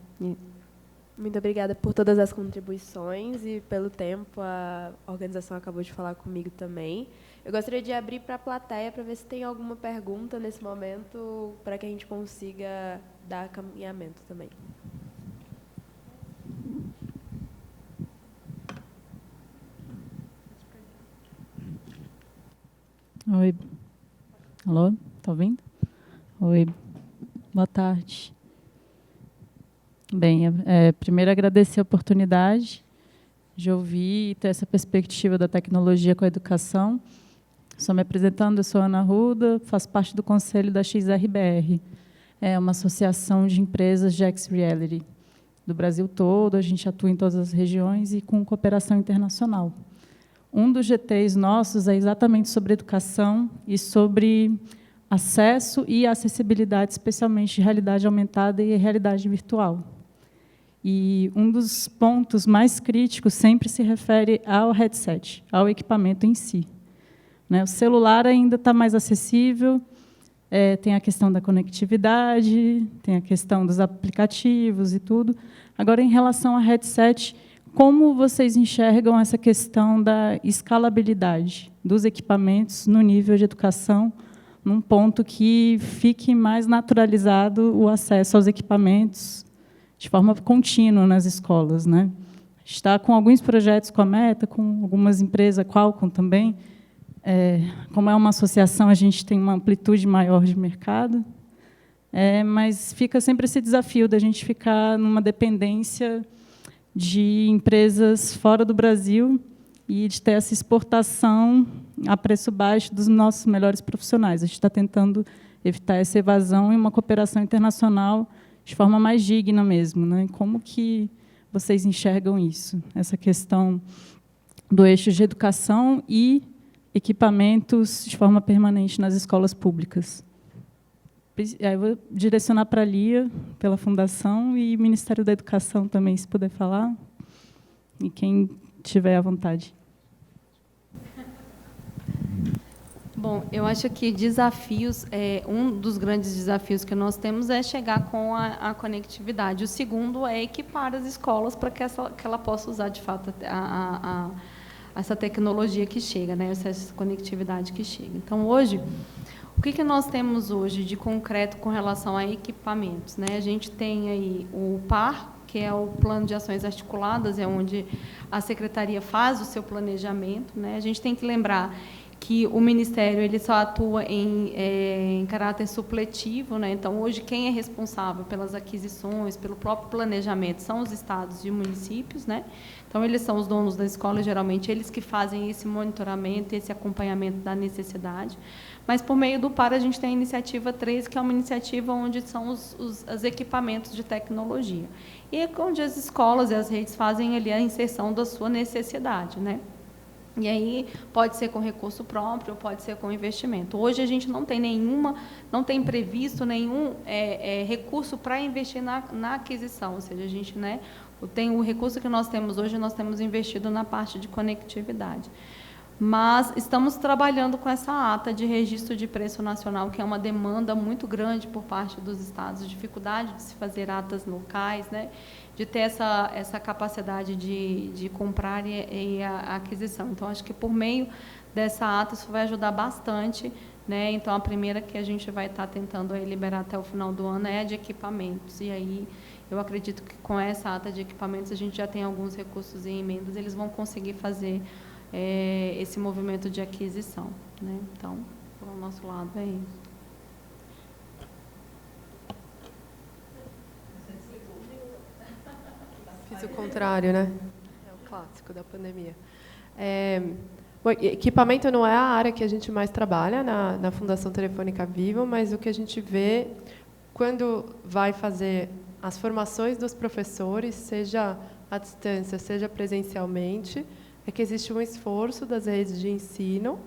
Muito obrigada por todas as contribuições e pelo tempo. A organização acabou de falar comigo também. Eu gostaria de abrir para a plateia para ver se tem alguma pergunta nesse momento, para que a gente consiga dar caminhamento também. Oi. Alô? Está ouvindo? Oi. Boa tarde. Bem, primeiro agradecer a oportunidade de ouvir e ter essa perspectiva da tecnologia com a educação. Só me apresentando, eu sou Ana Arruda, faço parte do conselho da XRBR, uma associação de empresas de X-Reality do Brasil todo, a gente atua em todas as regiões e com cooperação internacional. Um dos GTs nossos é exatamente sobre educação e sobre acesso e acessibilidade, especialmente de realidade aumentada e realidade virtual. E um dos pontos mais críticos sempre se refere ao headset, ao equipamento em si. O celular ainda está mais acessível, tem a questão da conectividade, tem a questão dos aplicativos e tudo. Agora, em relação ao headset, como vocês enxergam essa questão da escalabilidade dos equipamentos no nível de educação, num ponto que fique mais naturalizado o acesso aos equipamentos de forma contínua nas escolas, né? A gente está com alguns projetos com a Meta, com algumas empresas, a Qualcomm também. Como é uma associação, a gente tem uma amplitude maior de mercado, mas fica sempre esse desafio da gente ficar numa dependência de empresas fora do Brasil e de ter essa exportação a preço baixo dos nossos melhores profissionais. A gente está tentando evitar essa evasão e uma cooperação internacional de forma mais digna mesmo, né? Como que vocês enxergam isso? Essa questão do eixo de educação e equipamentos de forma permanente nas escolas públicas. Aí eu vou direcionar para a Lia, pela Fundação, e Ministério da Educação também, se puder falar, e quem tiver à vontade. Bom, eu acho que desafios, um dos grandes desafios que nós temos é chegar com a conectividade. O segundo é equipar as escolas para que ela possa usar, de fato, essa tecnologia que chega, né? Essa conectividade que chega. Então, hoje, o que nós temos hoje de concreto com relação a equipamentos, né? A gente tem aí o PAR, que é o Plano de Ações Articuladas, é onde a Secretaria faz o seu planejamento, né? A gente tem que lembrar que o Ministério ele só atua em caráter supletivo, né? Então, hoje, quem é responsável pelas aquisições, pelo próprio planejamento, são os estados e municípios, né? Então, eles são os donos da escola, geralmente, eles que fazem esse monitoramento, esse acompanhamento da necessidade. Mas, por meio do PAR, a gente tem a iniciativa 13, que é uma iniciativa onde são os equipamentos de tecnologia. E é onde as escolas e as redes fazem ali a inserção da sua necessidade, né? E aí pode ser com recurso próprio, pode ser com investimento. Hoje a gente não tem previsto nenhum recurso para investir na aquisição, ou seja, a gente, né, tem o recurso que nós temos hoje, nós temos investido na parte de conectividade. Mas estamos trabalhando com essa ata de registro de preço nacional, que é uma demanda muito grande por parte dos estados, dificuldade de se fazer atas locais, né? De ter essa capacidade de comprar e a aquisição. Então, acho que por meio dessa ata isso vai ajudar bastante, né? Então, a primeira que a gente vai estar tentando liberar até o final do ano é a de equipamentos. E aí, eu acredito que com essa ata de equipamentos a gente já tem alguns recursos e emendas, eles vão conseguir fazer esse movimento de aquisição, né? Então, pelo nosso lado é isso. Fiz o contrário, né? É o clássico da pandemia. Bom, equipamento não é a área que a gente mais trabalha na Fundação Telefônica Vivo, mas o que a gente vê quando vai fazer as formações dos professores, seja à distância, seja presencialmente, é que existe um esforço das redes de ensino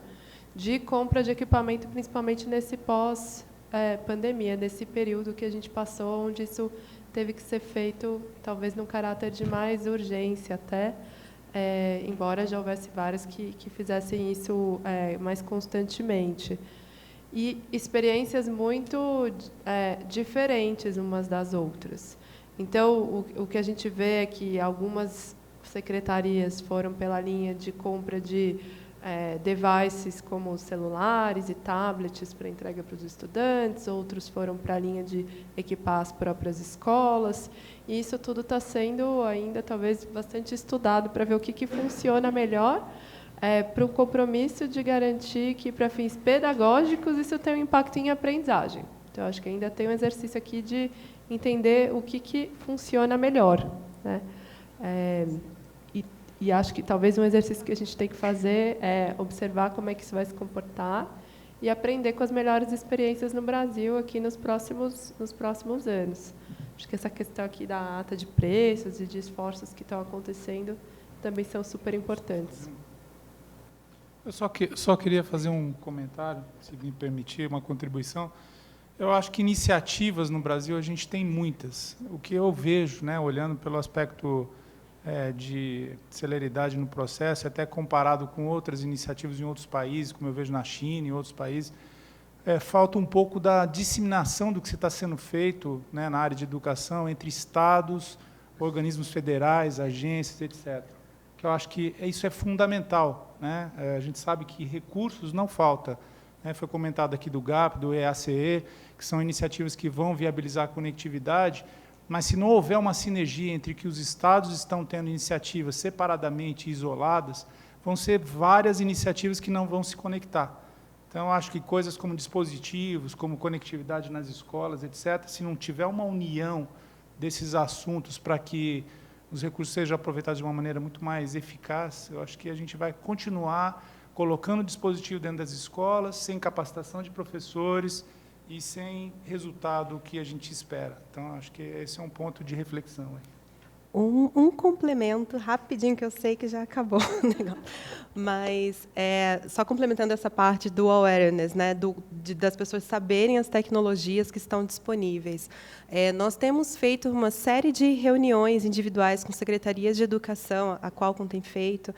de compra de equipamento, principalmente nesse pós-pandemia, nesse período que a gente passou, onde isso teve que ser feito, talvez, num caráter de mais urgência até, embora já houvesse várias que fizessem isso mais constantemente. E experiências muito diferentes umas das outras. Então, o que a gente vê é que algumas secretarias foram pela linha de compra de devices como celulares e tablets para entrega para os estudantes, outros foram para a linha de equipar as próprias escolas, e isso tudo está sendo ainda talvez bastante estudado para ver o que funciona melhor para um compromisso de garantir que, para fins pedagógicos, isso tem um impacto em aprendizagem. Então, acho que ainda tem um exercício aqui de entender o que funciona melhor, né? E acho que talvez um exercício que a gente tem que fazer é observar como é que isso vai se comportar e aprender com as melhores experiências no Brasil aqui nos próximos anos. Acho que essa questão aqui da ata de preços e de esforços que estão acontecendo também são super importantes. Eu só queria fazer um comentário, se me permitir, uma contribuição. Eu acho que iniciativas no Brasil a gente tem muitas. O que eu vejo, né, olhando pelo aspecto de celeridade no processo, até comparado com outras iniciativas em outros países, como eu vejo na China e outros países, falta um pouco da disseminação do que está sendo feito, né, na área de educação entre estados, organismos federais, agências, etc. Que eu acho que isso é fundamental, né? A gente sabe que recursos não faltam, né? Foi comentado aqui do GAP, do EACE, que são iniciativas que vão viabilizar a conectividade, mas se não houver uma sinergia entre que os estados estão tendo iniciativas separadamente isoladas, vão ser várias iniciativas que não vão se conectar. Então, eu acho que coisas como dispositivos, como conectividade nas escolas, etc., se não tiver uma união desses assuntos para que os recursos sejam aproveitados de uma maneira muito mais eficaz, eu acho que a gente vai continuar colocando dispositivo dentro das escolas, sem capacitação de professores e sem resultado que a gente espera. Então, acho que esse é um ponto de reflexão. Um complemento rapidinho, que eu sei que já acabou o negócio. Mas, só complementando essa parte do awareness, né, das pessoas saberem as tecnologias que estão disponíveis. Nós temos feito uma série de reuniões individuais com secretarias de educação, a Qualcomm tem feito,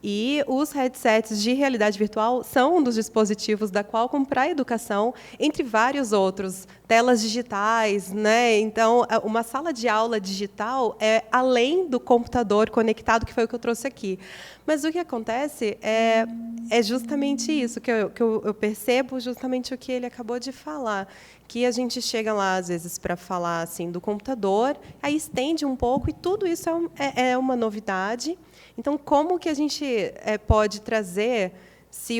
e os headsets de realidade virtual são um dos dispositivos da Qualcomm para a educação, entre vários outros, telas digitais, né? Então, uma sala de aula digital é além do computador conectado, que foi o que eu trouxe aqui. Mas o que acontece é justamente isso, que eu percebo justamente o que ele acabou de falar, que a gente chega lá, às vezes, para falar assim, do computador, aí estende um pouco, e tudo isso é uma novidade. Então, como que a gente pode trazer, se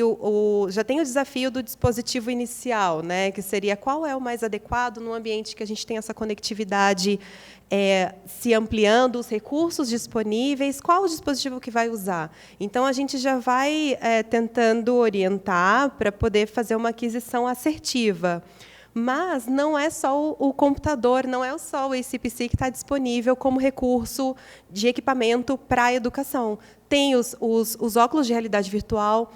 já tem o desafio do dispositivo inicial, né, que seria qual é o mais adequado num ambiente que a gente tem essa conectividade se ampliando, os recursos disponíveis, qual o dispositivo que vai usar? Então, a gente já vai tentando orientar para poder fazer uma aquisição assertiva. Mas não é só o computador, não é só o ACPC que está disponível como recurso de equipamento para a educação. Tem os óculos de realidade virtual,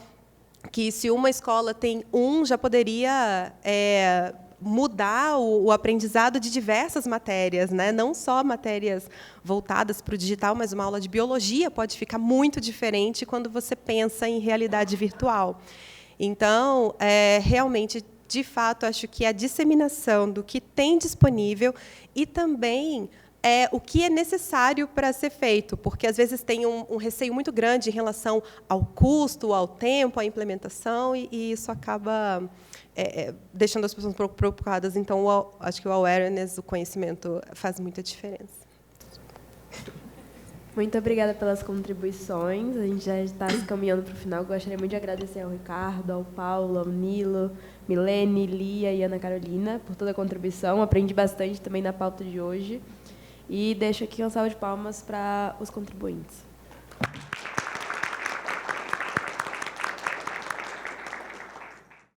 que, se uma escola tem já poderia mudar o aprendizado de diversas matérias, né? Não só matérias voltadas para o digital, mas uma aula de biologia pode ficar muito diferente quando você pensa em realidade virtual. Então, realmente, de fato, acho que a disseminação do que tem disponível e também o que é necessário para ser feito, porque, às vezes, tem um receio muito grande em relação ao custo, ao tempo, à implementação, e isso acaba deixando as pessoas um pouco preocupadas. Então, acho que o awareness, o conhecimento, faz muita diferença. Muito obrigada pelas contribuições. A gente já está se caminhando para o final. Gostaria muito de agradecer ao Ricardo, ao Paulo, ao Nilo, Milene, Lia e Ana Carolina por toda a contribuição. Aprendi bastante também na pauta de hoje. E deixo aqui uma salva de palmas para os contribuintes.